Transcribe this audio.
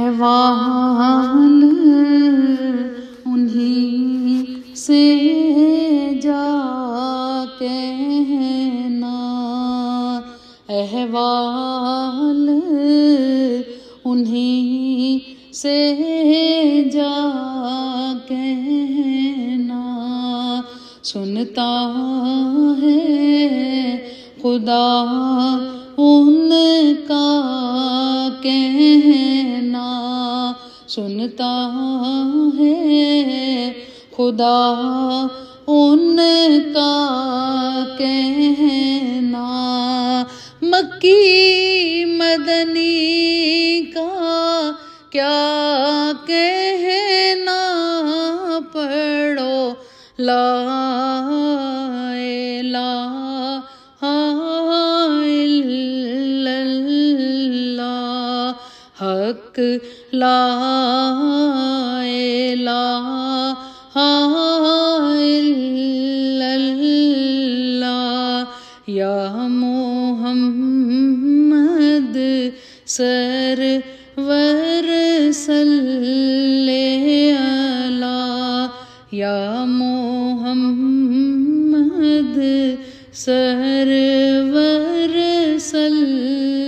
احوال انہی سے جا کہنا، احوال انہی سے جا کہنا، سنتا ہے خدا ان کا کہنا، سنتا ہے خدا ان کا کہنا، مکی مدنی کا کیا کہنا، پڑھو لا الہ الا اللہ، حق لا الہ الا اللہ، یا محمد سرور صلی علی، یا محمد سرور صلی